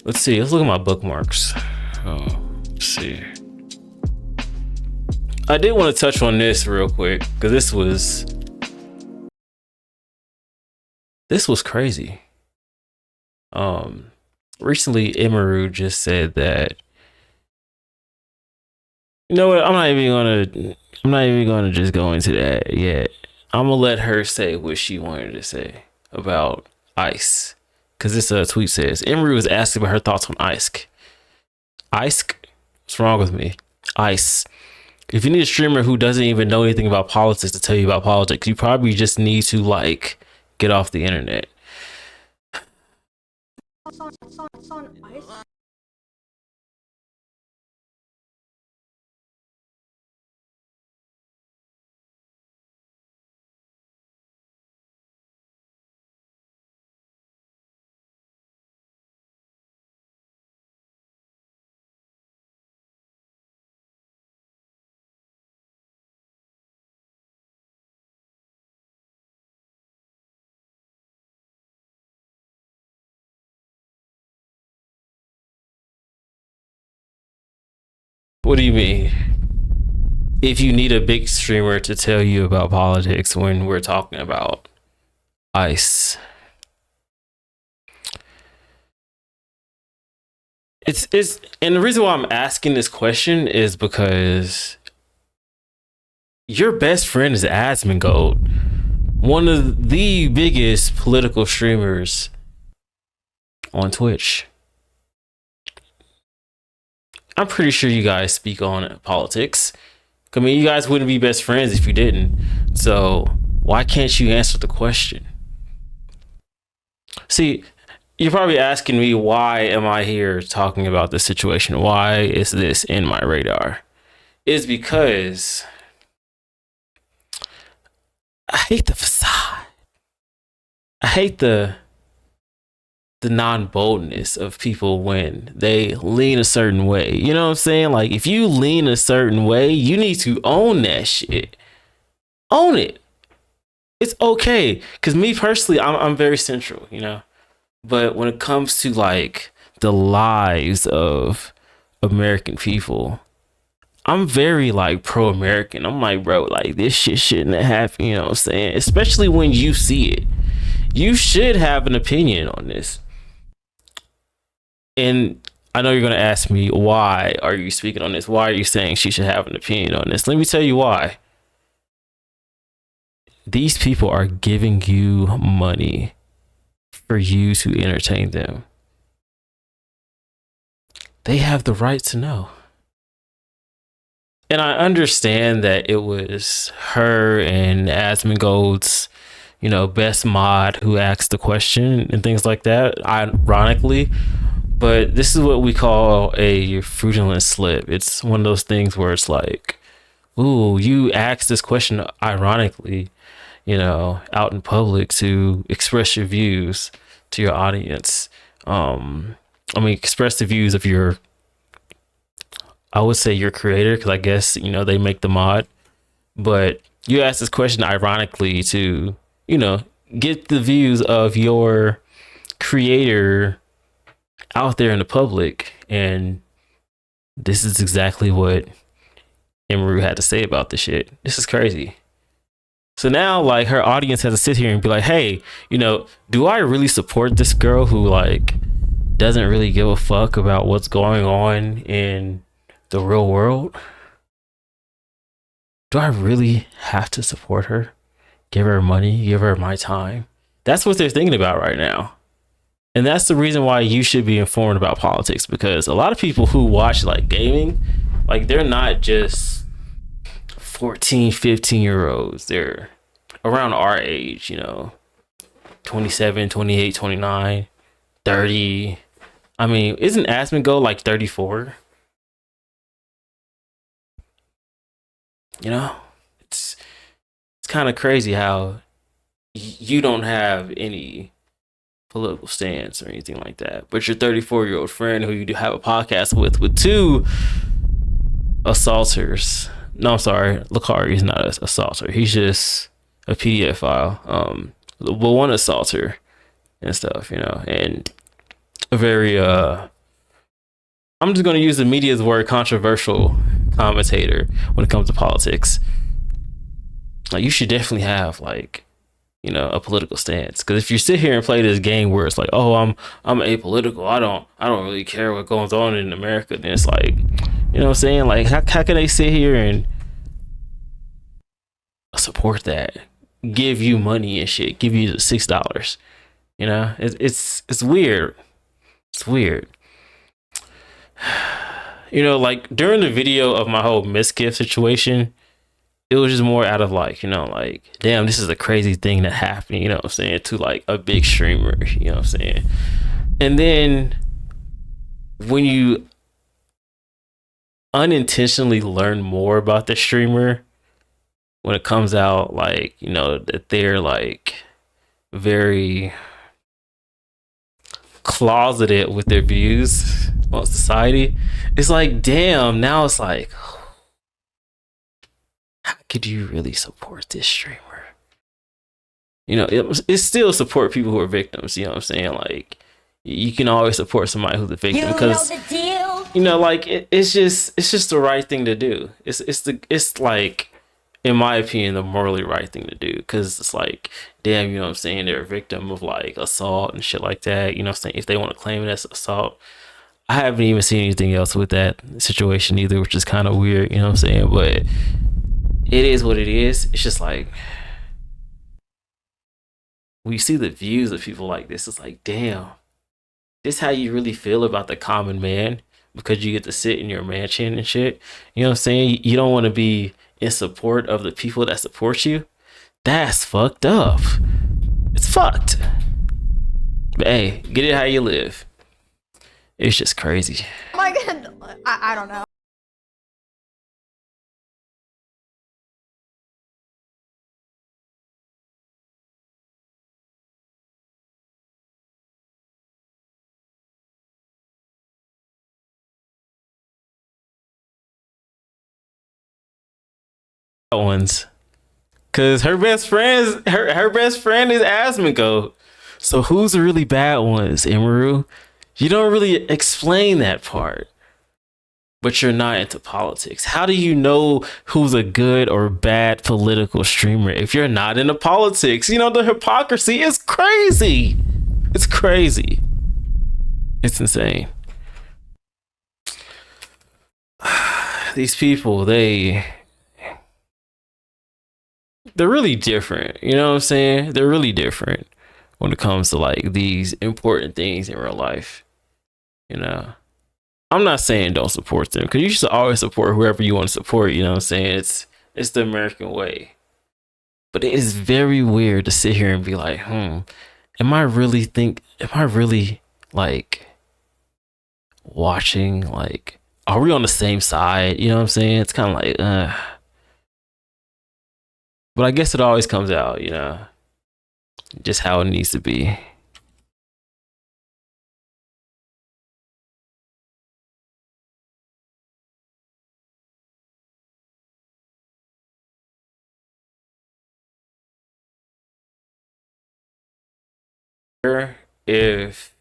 Let's see. Let's look at my bookmarks. Let's see. I did want to touch on this real quick because this was crazy. Recently Emiru just said that, you know what, I'm not even gonna just go into that yet. I'm gonna let her say what she wanted to say about Ice, because this tweet says Emiru was asking about her thoughts on Ice. What's wrong with me? Ice. If you need a streamer who doesn't even know anything about politics to tell you about politics, you probably just need to like get off the internet. What do you mean? If you need a big streamer to tell you about politics when we're talking about Ice. It's and the reason why I'm asking this question is because your best friend is Asmongold, one of the biggest political streamers on Twitch. I'm pretty sure you guys speak on politics. I mean, you guys wouldn't be best friends if you didn't. So why can't you answer the question? See, you're probably asking me, why am I here talking about this situation? Why is this in my radar? It's because I hate the facade. I hate the non-boldness of people when they lean a certain way. You know what I'm saying? Like, if you lean a certain way, you need to own that shit. Own it. It's okay. Because me personally, I'm very central, you know? But when it comes to like the lives of American people, I'm very like pro-American. I'm like, bro, like this shit shouldn't happen, you know what I'm saying? Especially when you see it. You should have an opinion on this. And I know you're going to ask me, why are you speaking on this? Why are you saying she should have an opinion on this? Let me tell you why. These people are giving you money for you to entertain them. They have the right to know. And I understand that it was her and Asmongold's, you know, best mod who asked the question and things like that, ironically. But this is what we call a fraudulent slip. It's one of those things where it's like, ooh, you asked this question ironically, you know, out in public to express your views to your audience. Express the views of your, I would say your creator, because I guess, you know, they make the mod. But you asked this question ironically to, you know, get the views of your creator out there in the public. And this is exactly what Emiru had to say about this shit. This is crazy. So now, like, her audience has to sit here and be like, hey, you know, do I really support this girl who like doesn't really give a fuck about what's going on in the real world? Do I really have to support her? Give her money, give her my time? That's what they're thinking about right now. And that's the reason why you should be informed about politics, because a lot of people who watch like gaming, like they're not just 14, 15-year-olds. They're around our age, you know, 27, 28, 29, 30. I mean, isn't Asmongold like 34? You know, it's kind of crazy how you don't have any political stance or anything like that, but your 34-year-old friend who you do have a podcast with two assaulters. No, I'm sorry, Lakari is not an assaulter. He's just a PDF file. But one assaulter and stuff, you know, and a very I'm just going to use the media's word, controversial commentator when it comes to politics. Like, you should definitely have like, you know, a political stance. Because if you sit here and play this game where it's like, oh, I'm apolitical, I don't really care what goes on in America, then it's like, you know what I'm saying? Like, how can they sit here and support that, give you money and shit, give you $6? You know, it's weird. It's weird. You know, like during the video of my whole misgift situation, it was just more out of like, you know, like, damn, this is a crazy thing that happened, you know what I'm saying, to like a big streamer, you know what I'm saying? And then when you unintentionally learn more about the streamer, when it comes out, like, you know, that they're like very closeted with their views on society, it's like, damn, now it's like, how could you really support this streamer? You know, it still support people who are victims, you know what I'm saying? Like, you can always support somebody who's a victim, because you know, like, it's just the right thing to do. It's like, in my opinion, the morally right thing to do, because it's like, damn, you know what I'm saying, they're a victim of like assault and shit like that, you know what I'm saying, if they want to claim it as assault. I haven't even seen anything else with that situation either, which is kind of weird, you know what I'm saying, but it is what it is. It's just like, when you see the views of people like this, it's like, damn, this how you really feel about the common man, because you get to sit in your mansion and shit, you know what I'm saying, you don't want to be in support of the people that support you. That's fucked up. It's fucked. But hey, get it how you live. It's just crazy. Oh my god, I don't know. Ones, because her best friend is Asmongoat. So who's the really bad ones, Emiru? You don't really explain that part. But you're not into politics. How do you know who's a good or bad political streamer if you're not into politics? You know, the hypocrisy is crazy. It's crazy. It's insane. These people, they're really different. You know what I'm saying? They're really different when it comes to like these important things in real life. You know, I'm not saying don't support them, because you should always support whoever you want to support. You know what I'm saying? It's the American way. But it is very weird to sit here and be like, am I really like watching, like, are we on the same side? You know what I'm saying? It's kind of like, but I guess it always comes out, you know, just how it needs to be. If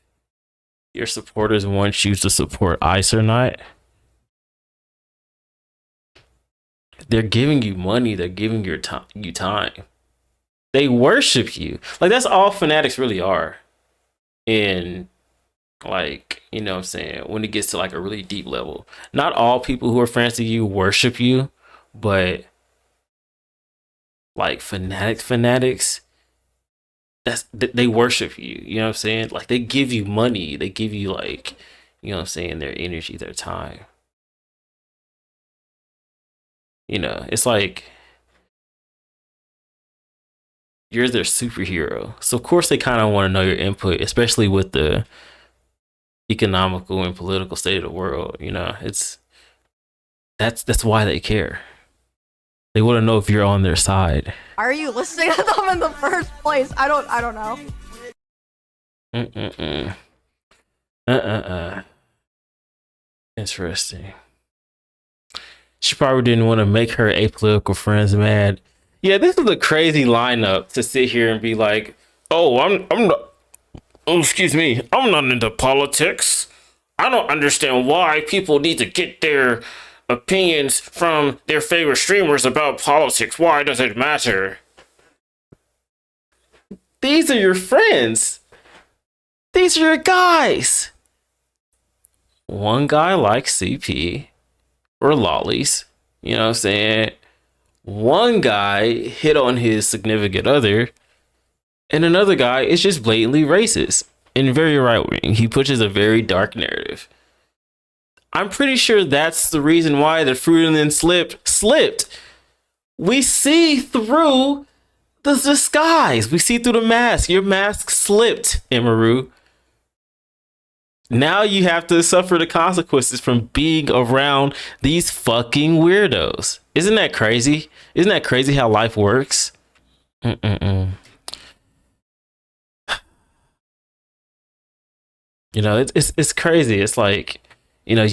your supporters want you to support ICE or not, they're giving you money, they're giving you time. They worship you. Like, that's all fanatics really are. And like, you know what I'm saying, when it gets to like a really deep level, not all people who are fans of you worship you, but like fanatics, they worship you, you know what I'm saying? Like, they give you money, they give you, like, you know what I'm saying, their energy, their time. You know, it's like you're their superhero, so of course they kind of want to know your input, especially with the economical and political state of the world. You know, that's why they care. They want to know if you're on their side. Are you listening to them in the first place? I don't know. Interesting. She probably didn't want to make her apolitical friends mad. Yeah, this is a crazy lineup to sit here and be like, oh, I'm not, oh, excuse me, I'm not into politics. I don't understand why people need to get their opinions from their favorite streamers about politics. Why does it matter? These are your friends. These are your guys. One guy likes CP or lollies. You know what I'm saying? One guy hit on his significant other, and another guy is just blatantly racist and very right wing. He pushes a very dark narrative. I'm pretty sure that's the reason why the fruit and then slipped. We see through the disguise. We see through the mask. Your mask slipped, Emiru. Now you have to suffer the consequences from being around these fucking weirdos. Isn't that crazy? Isn't that crazy how life works? You know, it's crazy. It's like, you know,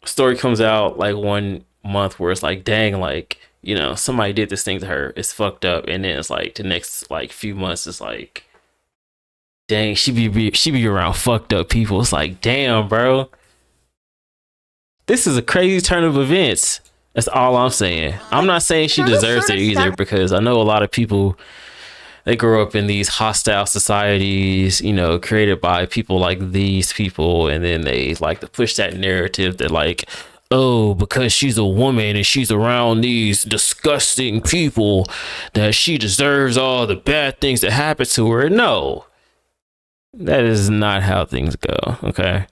story comes out like 1 month where it's like, dang, like, you know, somebody did this thing to her. It's fucked up. And then it's like the next like few months, it's like, dang, she be around fucked up people. It's like, damn, bro. This is a crazy turn of events. That's all I'm saying. I'm not saying she deserves it either, because I know a lot of people, they grow up in these hostile societies, you know, created by people like these people, and then they like to push that narrative that like, oh, because she's a woman and she's around these disgusting people, that she deserves all the bad things that happen to her. No, that is not how things go, okay?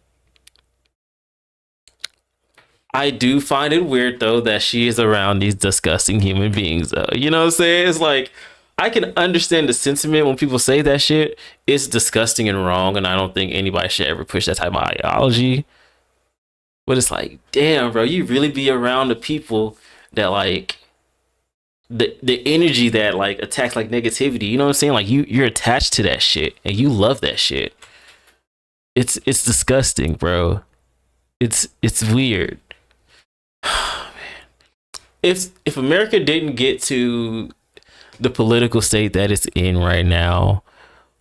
I do find it weird, though, that she is around these disgusting human beings, though. You know what I'm saying? It's like, I can understand the sentiment when people say that shit. It's disgusting and wrong, and I don't think anybody should ever push that type of ideology. But it's like, damn, bro, you really be around the people that, like, the energy that like attacks like negativity, you know what I'm saying? Like you're attached to that shit and you love that shit. It's disgusting, bro. It's weird. If America didn't get to the political state that it's in right now,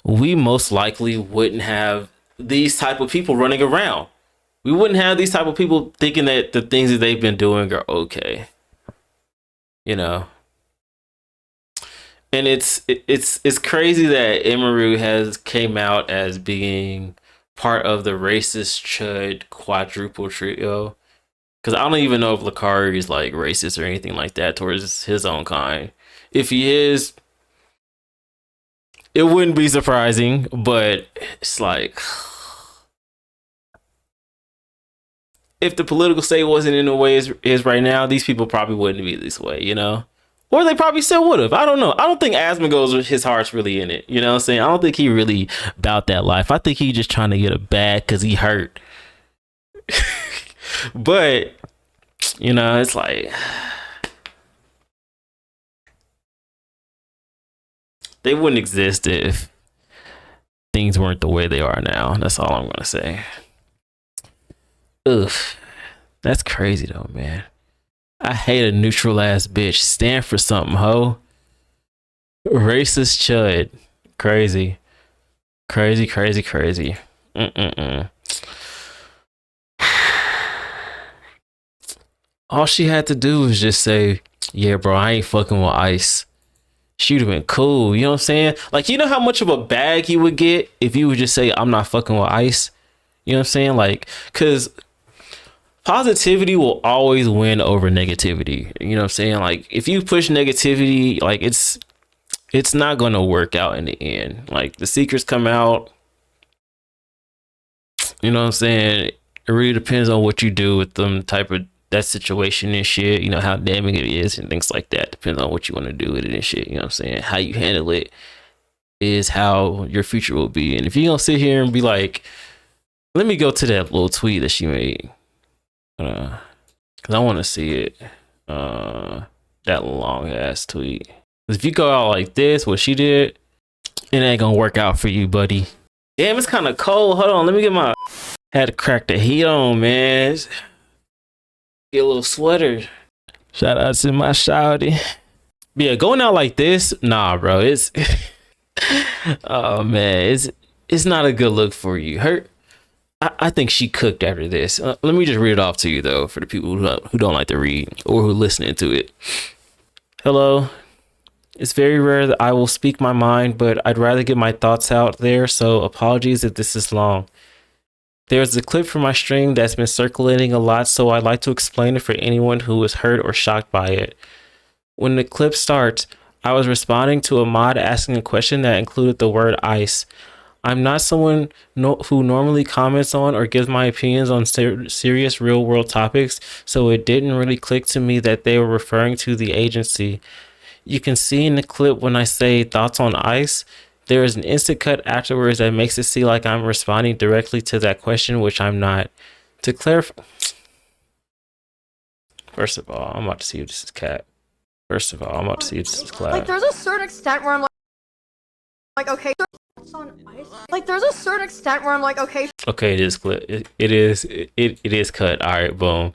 we most likely wouldn't have these type of people running around. We wouldn't have these type of people thinking that the things that they've been doing are okay. You know? And it's crazy that Emiru has came out as being part of the racist chud quadruple trio. Because I don't even know if Lakari is like racist or anything like that towards his own kind. If he is, it wouldn't be surprising, but it's like, if the political state wasn't in the way it is right now, these people probably wouldn't be this way, you know? Or they probably still would have. I don't know. I don't think Asmongold's his heart's really in it. You know what I'm saying? I don't think he really about that life. I think he just trying to get a bag because he hurt. But, you know, it's like, they wouldn't exist if things weren't the way they are now. That's all I'm going to say. Ugh. That's crazy though, man. I hate a neutral ass bitch. Stand for something, ho. Racist chud. Crazy. Crazy. All she had to do was just say, yeah, bro, I ain't fucking with Ice. She'd have been cool. You know what I'm saying? Like, you know how much of a bag you would get if you would just say, I'm not fucking with Ice? You know what I'm saying? Like, because positivity will always win over negativity. You know what I'm saying? Like, if you push negativity, like, it's not going to work out in the end. Like, the secrets come out. You know what I'm saying? It really depends on what you do with them, type of that situation and shit. You know, how damning it is and things like that. Depends on what you want to do with it and shit. You know what I'm saying? How you handle it is how your future will be. And if you don't sit here and be like, let me go to that little tweet that she made. Because I want to see it. That long ass tweet. If you go out like this, what she did, it ain't gonna work out for you, buddy. Damn, it's kind of cold. Hold on, let me get my. Had to crack the heat on, man. Get a little sweater. Shout out to my shawty. But yeah, going out like this, nah, bro. It's oh man, it's not a good look for you. I think she cooked after this. Let me just read it off to you though, for the people who don't like to read or who listening to it. Hello. It's very rare that I will speak my mind, but I'd rather get my thoughts out there, so apologies if this is long. There's a clip from my stream that's been circulating a lot, so I'd like to explain it for anyone who was hurt or shocked by it. When the clip starts, I was responding to a mod asking a question that included the word ice. I'm not someone who normally comments on or gives my opinions on serious real world topics, so it didn't really click to me that they were referring to the agency. You can see in the clip when I say thoughts on ice, there is an instant cut afterwards that makes it seem like I'm responding directly to that question, which I'm not. To clarify, first of all, I'm about to see if this is cat. First of all, I'm about to see if this is cloud. Like, there's a certain extent where I'm like, okay, like, there's a certain extent where I'm like, okay. Okay, it is clip. It is cut. All right, boom.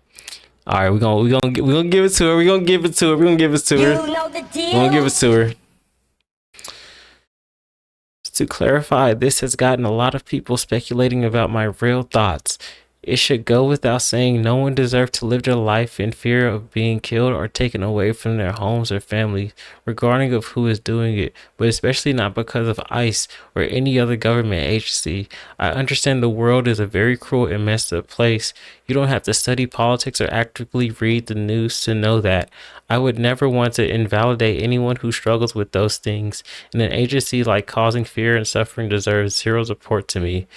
All right, we're gonna give it to her. We're gonna give it to her. We're gonna give it to her. You know the deal. We're gonna give it to her. To clarify, this has gotten a lot of people speculating about my real thoughts. It should go without saying no one deserves to live their life in fear of being killed or taken away from their homes or families, regarding of who is doing it, but especially not because of ICE or any other government agency. I understand the world is a very cruel and messed up place. You don't have to study politics or actively read the news to know that. I would never want to invalidate anyone who struggles with those things, and an agency like causing fear and suffering deserves zero support to me.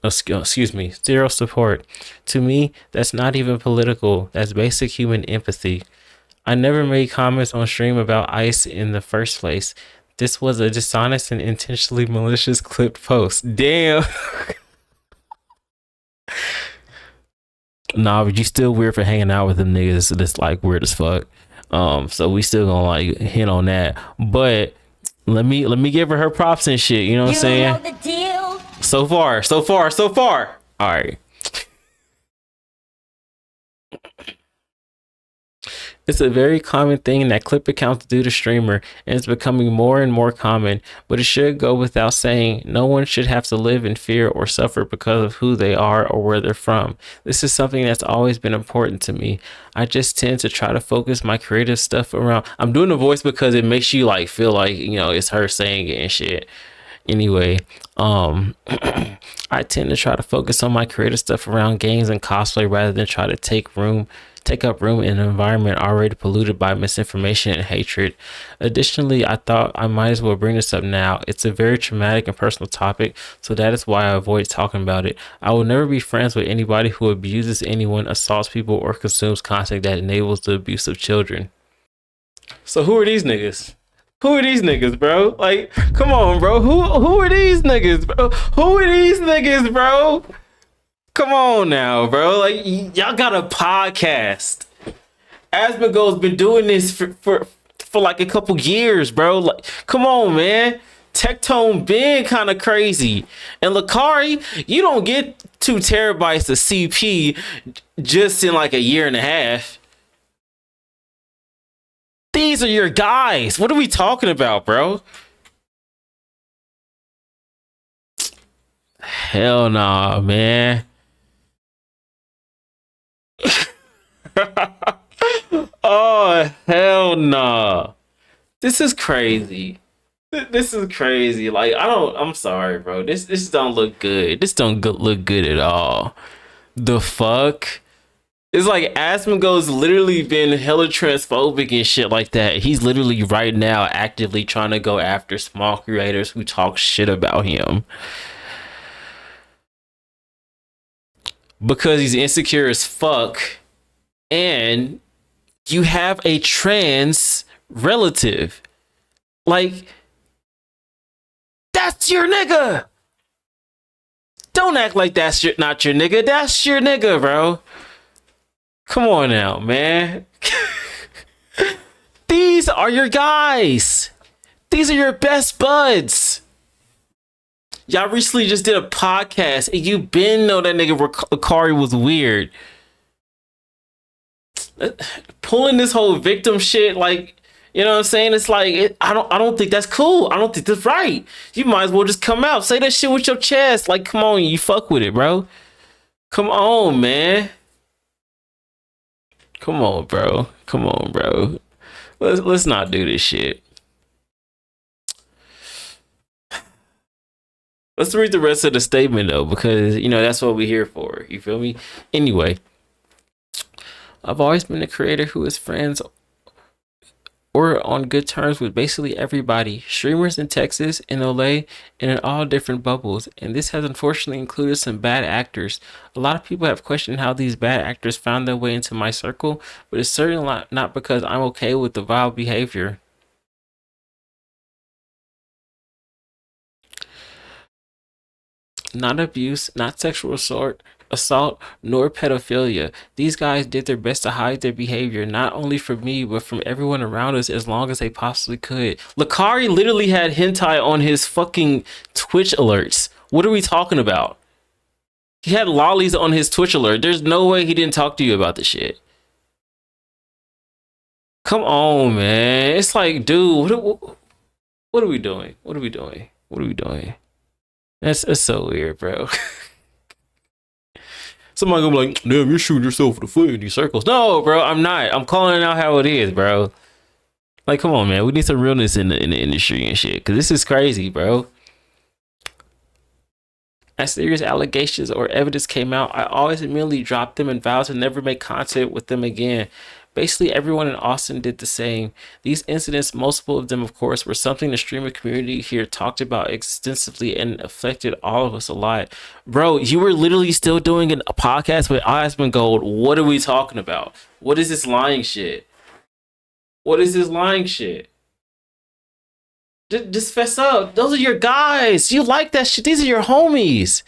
Excuse me, zero support. To me, that's not even political. That's basic human empathy. I never made comments on stream about ICE in the first place. This was a dishonest and intentionally malicious clipped post. Damn. Nah, but you still weird for hanging out with them niggas. That's like weird as fuck. So we still gonna like hit on that. But let me give her props and shit. You know what I'm saying? You know the deal. So far. All right. It's a very common thing that clip accounts do to streamer, and it's becoming more and more common, but it should go without saying no one should have to live in fear or suffer because of who they are or where they're from. This is something that's always been important to me. I just tend to try to focus my creative stuff around. I'm doing the voice because it makes you like feel like, you know, it's her saying it and shit. Anyway, I tend to try to focus on my creative stuff around games and cosplay rather than try to take up room in an environment already polluted by misinformation and hatred. Additionally, I thought I might as well bring this up now. It's a very traumatic and personal topic, so that is why I avoid talking about it. I will never be friends with anybody who abuses anyone, assaults people, or consumes content that enables the abuse of children. So who are these niggas? Who are these niggas, bro? Like, come on, bro. Who are these niggas, bro? Who are these niggas, bro? Come on now, bro. Like, y'all got a podcast. Asmongold's been doing this for like a couple years, bro. Like, come on, man. Tectone been kind of crazy. And Lakari, you don't get 2 terabytes of CP just in like a year and a half. These are your guys. What are we talking about, bro? Hell nah, man. Oh, hell nah. This is crazy. This is crazy. Like, I'm sorry, bro. This don't look good. This don't look good at all. The fuck? It's like Asmongold's literally been hella transphobic and shit like that. He's literally right now actively trying to go after small creators who talk shit about him. Because he's insecure as fuck. And you have a trans relative. Like, that's your nigga. Don't act like that's not your nigga. That's your nigga, bro. Come on now, man. These are your guys. These are your best buds. Y'all recently just did a podcast and you been know that nigga Akari was weird. Pulling this whole victim shit, like, You know what I'm saying? It's like I don't think that's cool. I don't think that's right. You might as well just come out, say that shit with your chest. Like, come on, you fuck with it, bro. Come on, man. Come on, bro. Come on, bro. Let's not do this shit. Let's read the rest of the statement though, because you know that's what we're here for. You feel me? Anyway, I've always been a creator who is friends or on good terms with basically everybody, streamers in Texas, in LA, and in all different bubbles. And this has unfortunately included some bad actors. A lot of people have questioned how these bad actors found their way into my circle, but it's certainly not because I'm okay with the vile behavior. Not abuse, not sexual assault, nor pedophilia. These guys did their best to hide their behavior, not only from me, but from everyone around us as long as they possibly could. Lakari literally had hentai on his fucking Twitch alerts. What are we talking about? He had lollies on his Twitch alert. There's no way he didn't talk to you about this shit. Come on, man. It's like, dude, what are we doing? What are we doing? What are we doing? That's so weird, bro. Somebody gonna be like, damn, you're shooting yourself in the foot in these circles. No, bro, I'm not. I'm calling it out how it is, bro. Like, come on, man. We need some realness in the industry and shit. Cause this is crazy, bro. As serious allegations or evidence came out, I always immediately dropped them and vowed to never make contact with them again. Basically, everyone in Austin did the same. These incidents, multiple of them, of course, were something the streamer community here talked about extensively and affected all of us a lot. Bro, you were literally still doing a podcast with Osmond Gold. What are we talking about? What is this lying shit? What is this lying shit? Just fess up. Those are your guys. You like that shit. These are your homies.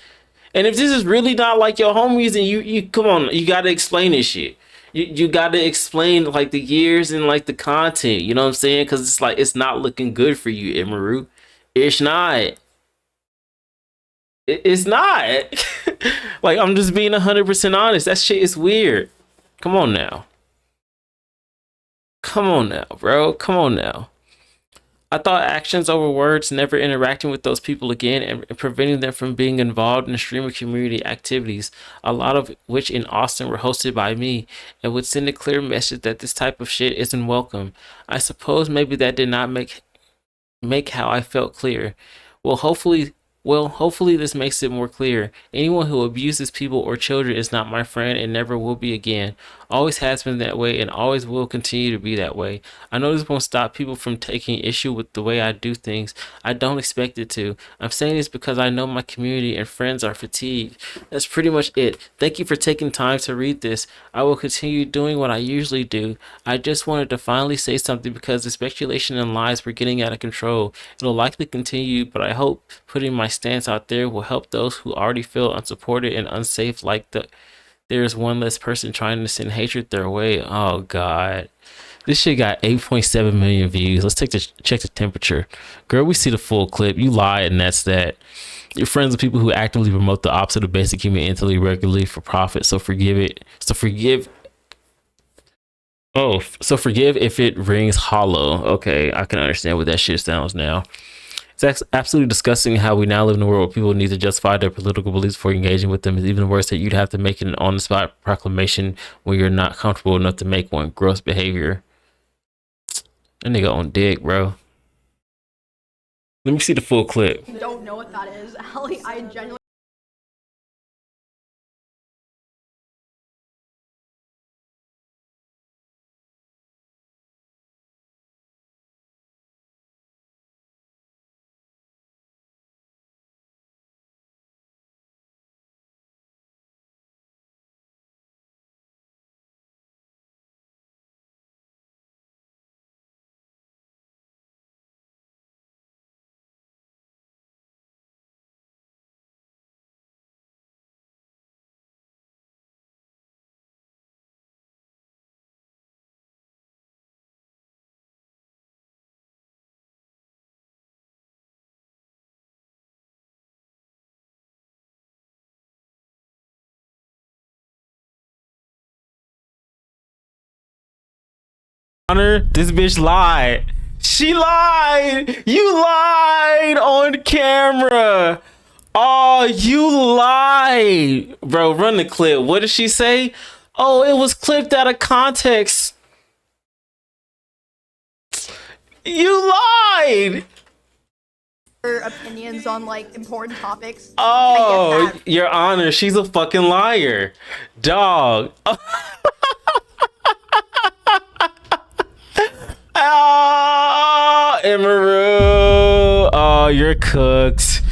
And if this is really not like your homies, then you come on, you gotta explain this shit. You gotta explain like the years and like the content. You know what I'm saying? Because it's like it's not looking good for you, Emiru. It's not. It's not. Like I'm just being 100% honest. That shit is weird. Come on now. Come on now, bro. Come on now. I thought actions over words, never interacting with those people again, and preventing them from being involved in streamer community activities, a lot of which in Austin were hosted by me, and would send a clear message that this type of shit isn't welcome. I suppose maybe that did not make how I felt clear. Well, hopefully, hopefully this makes it more clear. Anyone who abuses people or children is not my friend and never will be again. Always has been that way and always will continue to be that way. I know this won't stop people from taking issue with the way I do things. I don't expect it to. I'm saying this because I know my community and friends are fatigued. That's pretty much it. Thank you for taking time to read this. I will continue doing what I usually do. I just wanted to finally say something because the speculation and lies were getting out of control. It'll likely continue, but I hope putting my stance out there will help those who already feel unsupported and unsafe, like there's one less person trying to send hatred their way. Oh god. This shit got 8.7 million views. Let's check the temperature. Girl, we see the full clip. You lied and that's that. You're friends with people who actively promote the opposite of basic human intellect regularly for profit. So forgive it. So forgive if it rings hollow. Okay, I can understand what that shit sounds now. It's absolutely disgusting how we now live in a world where people need to justify their political beliefs before engaging with them. It's even worse that you'd have to make an on-the-spot proclamation when you're not comfortable enough to make one. Gross behavior. That nigga on dick, bro. Let me see the full clip. Don't know what that is, Allie. I genuinely. Honor, this bitch lied. She lied. You lied on camera. Oh, you lied. Bro, run the clip. What did she say? Oh, it was clipped out of context. You lied. Opinions on like important topics. Oh, Your Honor, she's a fucking liar. Dog. Oh, Emiru. Oh, you're cooked.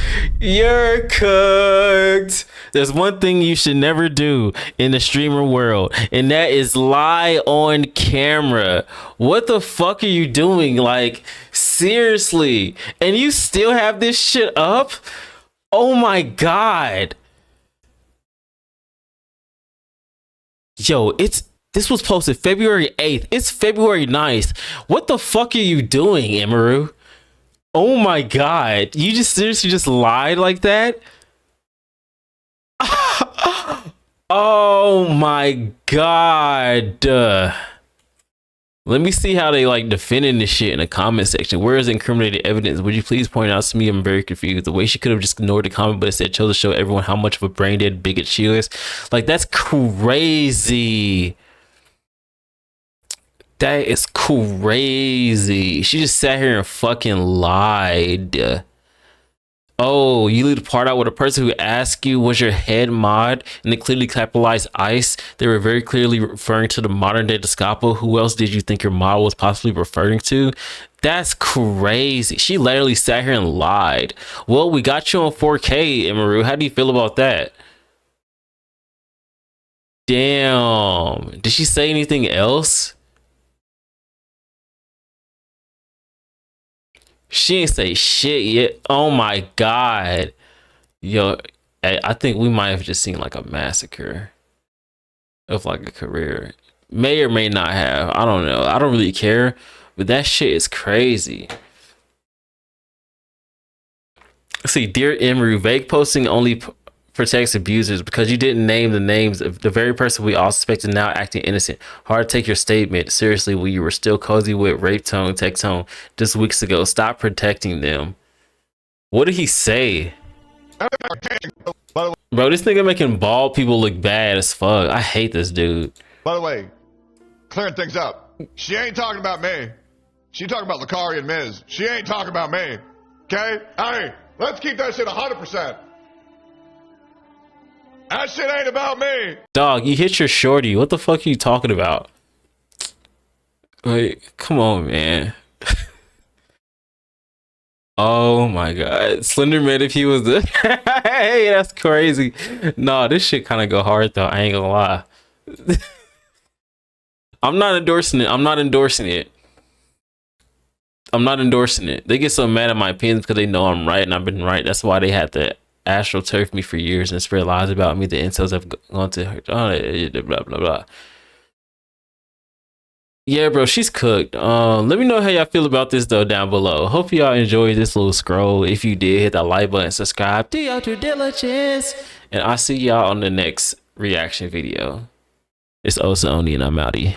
You're cooked. There's one thing you should never do in the streamer world, and that is lie on camera. What the fuck are you doing? Like, seriously. And you still have this shit up? Oh my god. Yo, this was posted February 8th. It's February 9th. What the fuck are you doing, Emiru? Oh my god. You just seriously just lied like that? Oh my god. Let me see how they like defending this shit in the comment section. Where is incriminating evidence? Would you please point out to me? I'm very confused. The way she could have just ignored the comment, but instead chose to show everyone how much of a brain dead bigot she is. Like, that's crazy. That is crazy. She just sat here and fucking lied. Oh, you leave the part out with a person who asked you, was your head mod? And they clearly capitalized ice. They were very clearly referring to the modern day Descapo. Who else did you think your mod was possibly referring to? That's crazy. She literally sat here and lied. Well, we got you on 4K, Emiru. How do you feel about that? Damn. Did she say anything else? She ain't say shit yet. Oh my god. Yo, I think we might have just seen like a massacre of like a career. May or may not have. I don't know. I don't really care. But that shit is crazy. Let's see, dear Emiru, vague posting only protects abusers because you didn't name the names of the very person we all suspected now acting innocent. Hard to take your statement seriously when you were still cozy with rape tone, tech tone just weeks ago. Stop protecting them. What did he say? Bro, this nigga making bald people look bad as fuck. I hate this dude. By the way, clearing things up. She ain't talking about me. She talking about Lakari and Miz. She ain't talking about me. Okay? Hey, let's keep that shit 100%. That shit ain't about me. Dog, you hit your shorty. What the fuck are you talking about? Like, come on, man. Oh my god. Slenderman, if he was the hey, that's crazy. Nah, this shit kind of go hard though. I ain't gonna lie. I'm not endorsing it. I'm not endorsing it. I'm not endorsing it. They get so mad at my opinions because they know I'm right and I've been right. That's why they had to astroturf me for years and spread lies about me. The incels have gone to her. Blah, blah, blah. Yeah, bro, she's cooked. Let me know how y'all feel about this though down below. Hope y'all enjoyed this little scroll. If you did, hit that like button, subscribe, do your due diligence, and I'll see y'all on the next reaction video. It's OtisTheOni and I'm outie.